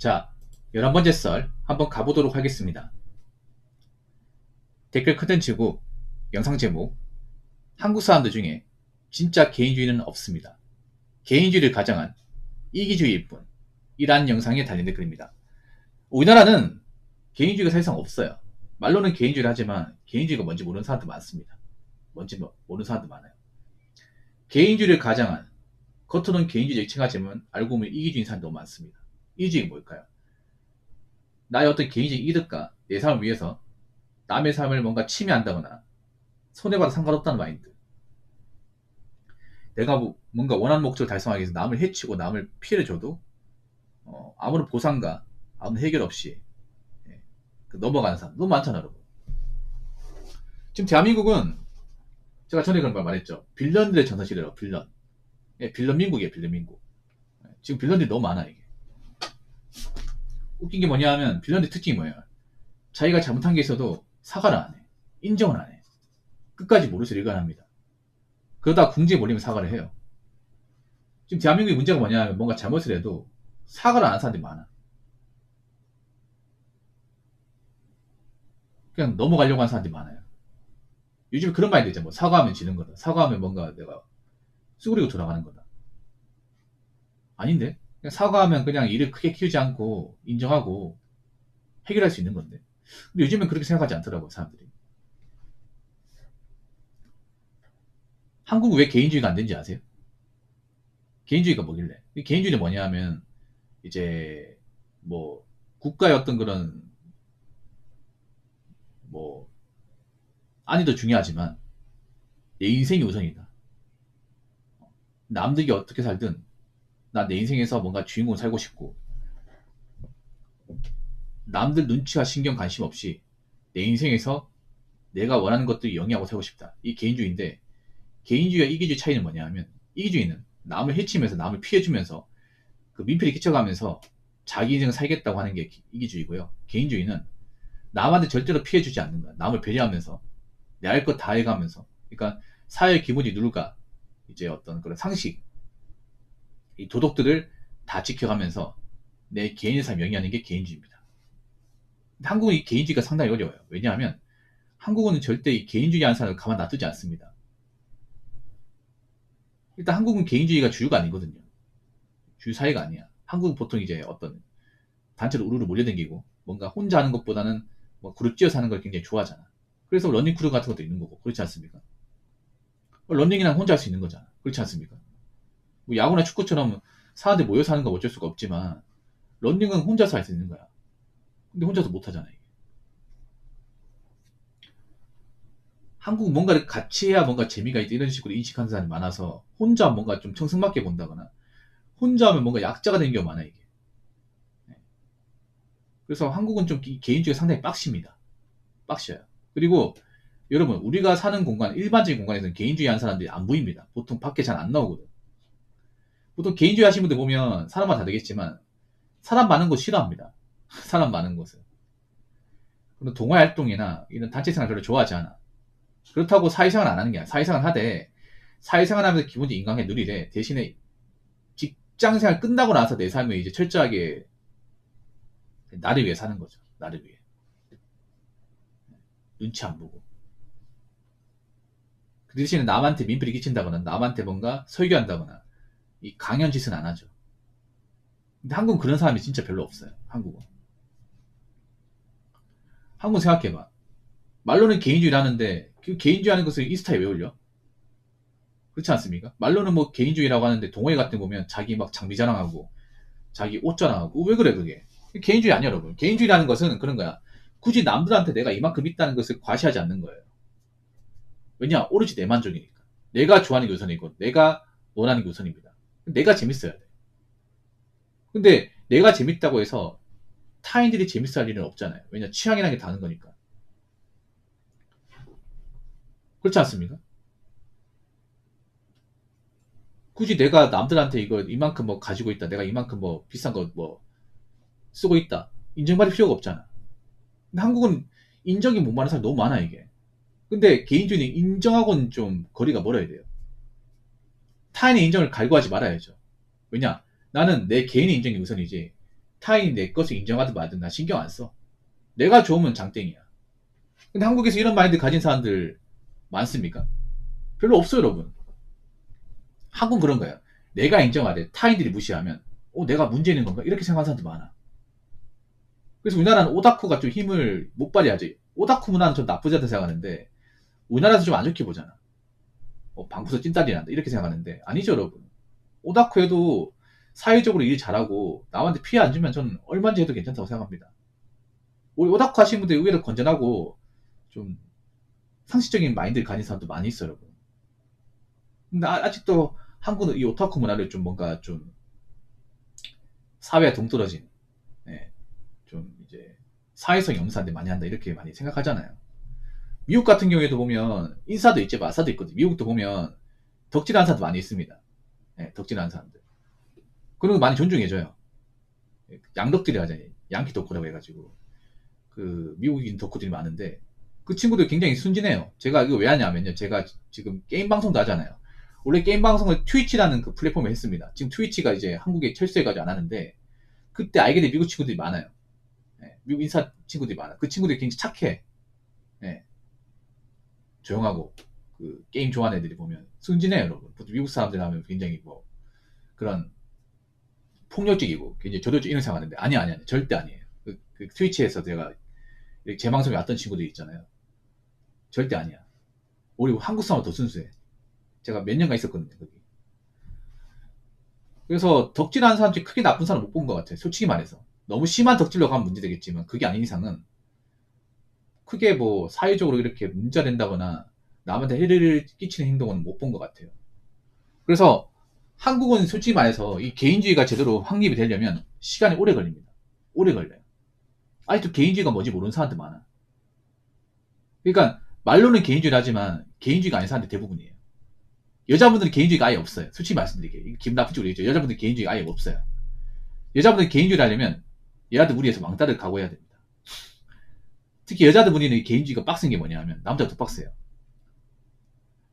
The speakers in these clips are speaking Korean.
자, 11번째 썰 한번 가보도록 하겠습니다. 댓글 컨텐츠고 영상 제목, 한국 사람들 중에 진짜 개인주의는 없습니다. 개인주의를 가장한 이기주의일 뿐 이란 영상에 달린 댓글입니다. 우리나라는 개인주의가 사실상 없어요. 말로는 개인주의를 하지만 개인주의가 뭔지 모르는 사람도 많습니다. 뭔지 모르는 사람도 많아요. 개인주의를 가장한, 겉으로는 개인주의적 칭하지만 알고 보면 이기주의인 사람도 너무 많습니다. 이기주의가 뭘까요? 나의 어떤 개인적 이득과 내 삶을 위해서 남의 삶을 뭔가 침해한다거나 손해봐도 상관없다는 마인드. 내가 뭔가 원하는 목적을 달성하기 위해서 남을 해치고 남을 피해를 줘도 아무런 보상과 아무런 해결 없이 넘어가는 사람 너무 많잖아요, 여러분. 지금 대한민국은 제가 전에 그런 말 말했죠. 빌런들의 전사시대라고. 빌런. 빌런 민국이에요, 빌런 민국. 지금 빌런들이 너무 많아, 이게. 웃긴 게 뭐냐 하면 빌런들 특징이 뭐예요? 자기가 잘못한 게 있어도 사과를 안 해. 인정을 안 해. 끝까지 모르쇠를 일관합니다. 그러다 궁지에 몰리면 사과를 해요. 지금 대한민국의 문제가 뭐냐 하면 뭔가 잘못을 해도 사과를 안 하는 사람들이 많아. 그냥 넘어가려고 하는 사람들이 많아요. 요즘에 그런 말이 되죠. 뭐 사과하면 지는 거다. 사과하면 뭔가 내가 쭈그리고 돌아가는 거다. 아닌데? 그냥 사과하면 그냥 일을 크게 키우지 않고 인정하고 해결할 수 있는 건데. 근데 요즘엔 그렇게 생각하지 않더라고요, 사람들이. 한국은 왜 개인주의가 안 되는지 아세요? 개인주의가 뭐길래? 개인주의는 뭐냐 하면 이제 뭐 국가의 어떤 그런 뭐 안위도 중요하지만 내 인생이 우선이다. 남들이 어떻게 살든 나 내 인생에서 뭔가 주인공 살고 싶고 남들 눈치와 신경 관심 없이 내 인생에서 내가 원하는 것들 영위하고 살고 싶다. 이 개인주의인데, 개인주의와 이기주의 차이는 뭐냐 하면, 이기주의는 남을 해치면서 남을 피해주면서 그 민폐를 끼쳐가면서 자기 인생을 살겠다고 하는 게 이기주의고요. 개인주의는 남한테 절대로 피해주지 않는 거야. 남을 배려하면서 내 할 것 다 해가면서, 그러니까 사회의 기본이 룰과 이제 어떤 그런 상식, 이 도덕들을 다 지켜가면서 내 개인의 삶을 영위하는 게 개인주의입니다. 근데 한국은 이 개인주의가 상당히 어려워요. 왜냐하면 한국은 절대 이 개인주의 하는 사람을 가만 놔두지 않습니다. 일단 한국은 개인주의가 주류가 아니거든요. 주류 사회가 아니야. 한국은 보통 이제 어떤 단체로 우르르 몰려다니고 뭔가 혼자 하는 것보다는 뭐 그룹 찌어서 하는 걸 굉장히 좋아하잖아. 그래서 러닝 크루 같은 것도 있는 거고. 그렇지 않습니까? 러닝이랑 혼자 할 수 있는 거잖아. 그렇지 않습니까? 뭐 야구나 축구처럼 사람들 모여서 하는 건 어쩔 수가 없지만 러닝은 혼자서 할 수 있는 거야. 근데 혼자서 못 하잖아, 이게. 한국은 뭔가를 같이 해야 뭔가 재미가 있다 이런 식으로 인식하는 사람이 많아서 혼자 뭔가 좀 청승맞게 본다거나 혼자 하면 뭔가 약자가 되는 경우가 많아요, 이게. 그래서 한국은 좀 개인주의가 상당히 빡십니다. 빡셔요. 그리고 여러분, 우리가 사는 공간, 일반적인 공간에서는 개인주의 하는 사람들이 안 보입니다. 보통 밖에 잘 안 나오거든. 보통 개인주의 하시는 분들 보면 사람마다 다르겠지만 사람 많은 곳 싫어합니다. 사람 많은 곳을. 그리고 동호회 활동이나 이런 단체 생활 별로 좋아하지 않아. 그렇다고 사회생활 안 하는 게 아니야. 사회생활 하되 사회생활 하면서 기본적인 인간관계 누리래. 대신에 직장생활 끝나고 나서 내 삶을 이제 철저하게 나를 위해 사는 거죠. 나를 위해. 눈치 안 보고. 그 대신에 남한테 민폐를 끼친다거나 남한테 뭔가 설교한다거나 이 강연 짓은 안 하죠. 근데 한국은 그런 사람이 진짜 별로 없어요. 한국은. 한국은 생각해봐. 말로는 개인주의를 하는데 그 개인주의 하는 것을 인스타에 왜 올려? 그렇지 않습니까? 말로는 뭐 개인주의라고 하는데 동호회 같은 거 보면 자기 막 장비 자랑하고 자기 옷 자랑하고 왜 그래 그게? 개인주의 아니야, 여러분. 개인주의라는 것은 그런 거야. 굳이 남들한테 내가 이만큼 있다는 것을 과시하지 않는 거예요. 왜냐? 오로지 내 만족이니까. 내가 좋아하는 게 우선이고 내가 원하는 게 우선입니다. 내가 재밌어야 돼. 근데 내가 재밌다고 해서 타인들이 재밌어 할 일은 없잖아요. 왜냐? 취향이라는 게 다른 거니까. 그렇지 않습니까? 굳이 내가 남들한테 이거 이만큼 뭐 가지고 있다. 내가 이만큼 뭐 비싼 거 뭐 쓰고 있다. 인정받을 필요가 없잖아. 근데 한국은 인정이 못 받는 사람이 너무 많아, 이게. 근데 개인주의는 인정하고는 좀 거리가 멀어야 돼요. 타인의 인정을 갈구하지 말아야죠. 왜냐? 나는 내 개인의 인정이 우선이지. 타인이 내 것을 인정하든 말든 나 신경 안 써. 내가 좋으면 장땡이야. 근데 한국에서 이런 마인드 가진 사람들 많습니까? 별로 없어요, 여러분. 한국은 그런 거예요. 내가 인정하되 타인들이 무시하면 내가 문제 있는 건가? 이렇게 생각하는 사람도 많아. 그래서 우리나라는 오다쿠가 좀 힘을 못 발휘하죠. 오다쿠 문화는 좀 나쁘지 않다 생각하는데 우리나라에서 좀 안 좋게 보잖아. 방구석 찐따리 난다 이렇게 생각하는데 아니죠, 여러분. 오다쿠에도 사회적으로 일 잘하고 남한테 피해 안 주면 저는 얼마든지 해도 괜찮다고 생각합니다. 우리 오다쿠 하시는 분들 의외로 건전하고 좀 상식적인 마인드를 가진 사람도 많이 있어요, 여러분. 근데 아직도 한국은 이 오타쿠 문화를 좀 뭔가 좀 사회와 동떨어진, 예, 좀 이제 사회성이 없는 사람들이 많이 한다 이렇게 많이 생각하잖아요. 미국 같은 경우에도 보면 인사도 있지 마사도 있거든요. 미국도 보면 덕질하는 사람도 많이 있습니다. 예, 덕질하는 사람들. 그런 거 많이 존중해줘요. 양덕질이 하잖아요. 양키 덕후라고 해가지고 그 미국인 덕후들이 많은데 그 친구들 굉장히 순진해요. 제가 이거 왜 하냐면요. 제가 지금 게임 방송도 하잖아요. 원래 게임 방송을 트위치라는 그 플랫폼에 했습니다. 지금 트위치가 이제 한국에 철수해가지고 안 하는데 그때 알게 된 미국 친구들이 많아요. 예, 미국 인사 친구들이 많아. 그 친구들이 굉장히 착해. 예, 조용하고 그 게임 좋아하는 애들이 보면 순진해요, 여러분. 보통 미국 사람들 하면 굉장히 뭐 그런 폭력적이고 굉장히 저도 이런 생각하는데 아니 절대 아니에요. 그 트위치에서 제가 제 방송에 왔던 친구들 있잖아요. 절대 아니야. 우리 한국 사람은 더 순수해. 제가 몇 년간 있었거든요, 거기. 그래서 덕질하는 사람 중에 크게 나쁜 사람 못 본 것 같아요. 솔직히 말해서. 너무 심한 덕질로 가면 문제되겠지만 그게 아닌 이상은 크게 뭐 사회적으로 이렇게 문제가 된다거나 남한테 해를 끼치는 행동은 못 본 것 같아요. 그래서 한국은 솔직히 말해서 이 개인주의가 제대로 확립이 되려면 시간이 오래 걸립니다. 오래 걸려요. 아직도 개인주의가 뭔지 모르는 사람들 많아. 그러니까 말로는 개인주의를 하지만 개인주의가 아닌 사람들 대부분이에요. 여자분들은 개인주의가 아예 없어요. 솔직히 말씀드릴게요. 기분 나쁜 쪽으로 얘기죠. 여자분들 개인주의가 아예 없어요. 여자분들 개인주의를 하려면 얘한테 무리해서 왕따를 각오해야 됩니다. 특히 여자들 분이는 개인주의가 빡센 게 뭐냐 하면 남자가 더 빡세요.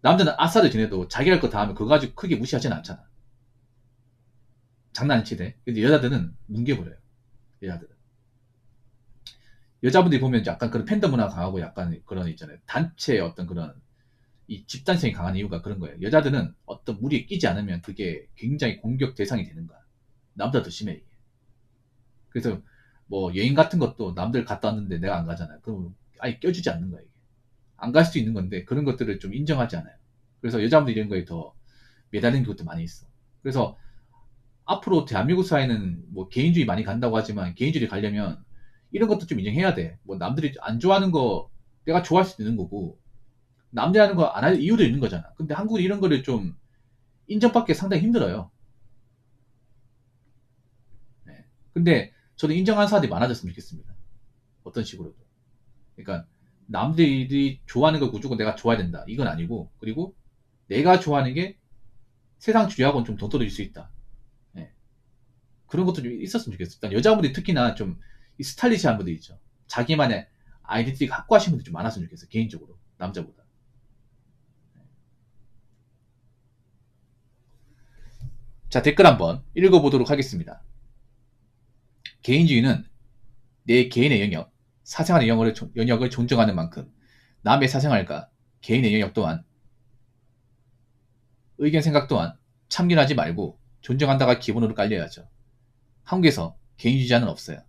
남자는 아싸를 지내도 자기 할 거 다 하면 그거 가지고 크게 무시하지는 않잖아. 장난치대. 근데 여자들은 뭉개버려요. 여자들은. 여자분들이 보면 약간 그런 팬덤 문화가 강하고 약간 그런 있잖아요. 단체의 어떤 그런 이 집단성이 강한 이유가 그런 거예요. 여자들은 어떤 무리에 끼지 않으면 그게 굉장히 공격 대상이 되는 거야. 남자 더 심해 이게. 그래서 뭐 여행 같은 것도 남들 갔다 왔는데 내가 안 가잖아요. 그럼 아예 껴주지 않는 거야 이게. 안 갈 수도 있는 건데 그런 것들을 좀 인정하지 않아요. 그래서 여자분들 이런 거에 더 매달리는 것도 많이 있어. 그래서 앞으로 대한민국 사회는 뭐 개인주의 많이 간다고 하지만 개인주의 가려면 이런 것도 좀 인정해야 돼. 뭐 남들이 안 좋아하는 거 내가 좋아할 수도 있는 거고 남들이 하는 거 안 할 이유도 있는 거잖아. 근데 한국은 이런 거를 좀 인정받기 상당히 힘들어요. 네. 근데 저도 인정하는 사람들이 많아졌으면 좋겠습니다. 어떤 식으로도. 그러니까 남들이 좋아하는 걸 무조건 내가 좋아야 된다. 이건 아니고 그리고 내가 좋아하는 게 세상 주류하고는 좀 동떨어질 수 있다. 네. 그런 것도 좀 있었으면 좋겠어요. 일단 여자분들이 특히나 좀 스타일리시한 분들 있죠. 자기만의 아이덴티티가 확고하신 분들이 좀 많았으면 좋겠어요. 개인적으로. 남자보다. 자, 댓글 한번 읽어보도록 하겠습니다. 개인주의는 내 개인의 영역, 사생활의 영역을 존중하는 만큼 남의 사생활과 개인의 영역 또한 의견 생각 또한 참견하지 말고 존중한다가 기본으로 깔려야죠. 한국에서 개인주의자는 없어요.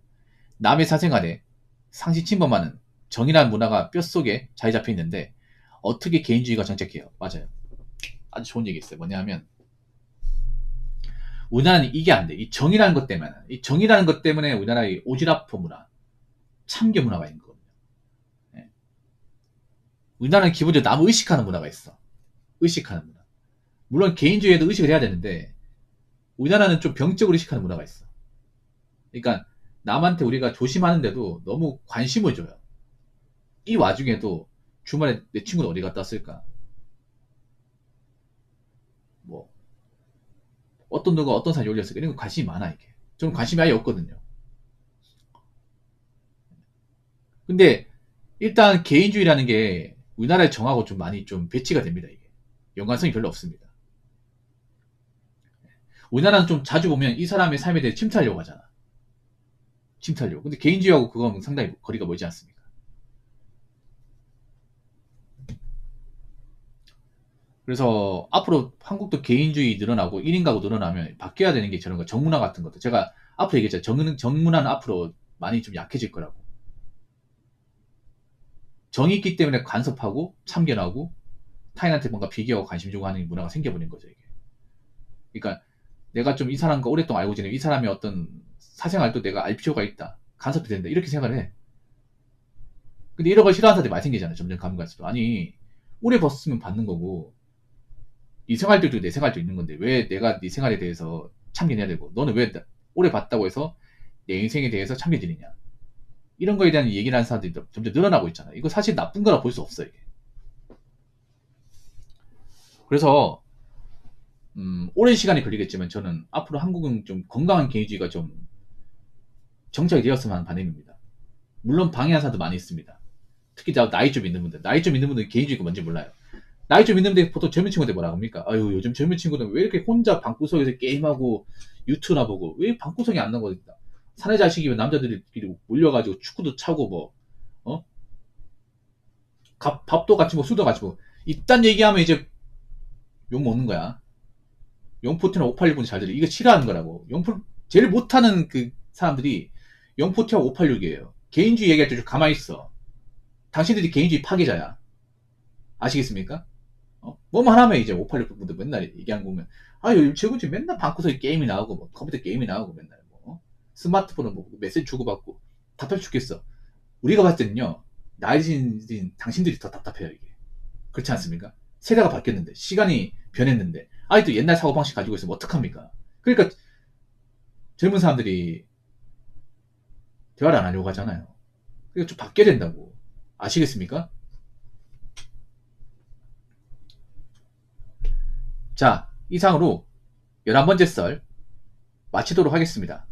남의 사생활에 상시 침범하는 정의라는 문화가 뼛속에 자리 잡혀 있는데 어떻게 개인주의가 정착해요? 맞아요. 아주 좋은 얘기 있어요. 뭐냐면 우리나라는 이게 안 돼. 이 정의라는 것 때문에 이 정의라는 것 때문에 우리나라의 오지랖퍼 문화, 참견 문화가 있는 거거든요. 네. 우리나라는 기본적으로 남을 의식하는 문화가 있어. 의식하는 문화. 물론 개인주의에도 의식을 해야 되는데 우리나라는 좀 병적으로 의식하는 문화가 있어. 그러니까 남한테 우리가 조심하는데도 너무 관심을 줘요. 이 와중에도 주말에 내 친구는 어디 갔다 왔을까? 뭐 어떤 누가 어떤 사진이 올렸을까? 이런 거 관심이 많아 이게. 저는 관심이 아예 없거든요. 근데 일단 개인주의라는 게 우리나라에 정하고 좀 많이 좀 배치가 됩니다 이게. 연관성이 별로 없습니다. 우리나라는 좀 자주 보면 이 사람의 삶에 대해 침탈하려고 하잖아. 침탈료. 근데 개인주의하고 그건 상당히 거리가 멀지 않습니까? 그래서 앞으로 한국도 개인주의 늘어나고 1인 가구 늘어나면 바뀌어야 되는 게 저런 거 정문화 같은 것도 제가 앞으로 얘기했잖아요. 정문화는 앞으로 많이 좀 약해질 거라고. 정이 있기 때문에 간섭하고 참견하고 타인한테 뭔가 비교하고 관심 주고 하는 문화가 생겨버린 거죠, 이게. 그러니까 내가 좀 이 사람과 오랫동안 알고 지내면 이 사람의 어떤 사생활도 내가 알 필요가 있다. 간섭이 된다. 이렇게 생각을 해. 근데 이런 걸 싫어하는 사람들이 많이 생기잖아요. 점점 가면 갈수록. 아니, 오래 봤으면 받는 거고 네 생활도 있고 내 생활도 있는 건데 왜 내가 네 생활에 대해서 참견해야 되고 너는 왜 오래 봤다고 해서 내 인생에 대해서 참견드리냐. 이런 거에 대한 얘기를 하는 사람들이 점점 늘어나고 있잖아요. 이거 사실 나쁜 거라 볼 수 없어요. 이게. 그래서 오랜 시간이 걸리겠지만 저는 앞으로 한국은 좀 건강한 개인주의가 좀 정착이 되었으면 하는 바람입니다. 물론 방해하는 사람도 많이 있습니다. 특히 나이 좀 있는 분들. 나이 좀 있는 분들은 개인주의가 뭔지 몰라요. 나이 좀 있는데 보통 젊은 친구들 뭐라 합니까? 아유, 요즘 젊은 친구들은 왜 이렇게 혼자 방구석에서 게임하고 유튜브나 보고 왜 방구석에 안 나가고 있다. 사내 자식이면 남자들끼리 몰려가지고 축구도 차고 뭐, 어? 밥도 같이 먹고 술도 같이 먹고. 이딴 얘기하면 이제 욕 먹는 거야. 영포티나 586은 잘 들려. 이거 싫어하는 거라고. 제일 못하는 그 사람들이 영포티와 586이에요. 개인주의 얘기할 때 좀 가만히 있어. 당신들이 개인주의 파괴자야. 아시겠습니까? 뭐만 하면 이제 586 분들 맨날 얘기하는 거 보면, 아, 요즘 최근에 맨날 방구석에 게임이 나오고, 뭐, 컴퓨터 게임이 나오고, 맨날 뭐, 스마트폰은 뭐, 메시지 주고받고, 답답해 죽겠어. 우리가 봤을 때는요, 나이 든 당신들이 더 답답해요, 이게. 그렇지 않습니까? 세대가 바뀌었는데, 시간이 변했는데, 아직도 옛날 사고방식 가지고 있으면 어떡합니까? 그러니까, 젊은 사람들이 대화를 안 하려고 하잖아요. 그러니까 좀 바뀌어야 된다고. 아시겠습니까? 자, 이상으로 11번째 썰 마치도록 하겠습니다.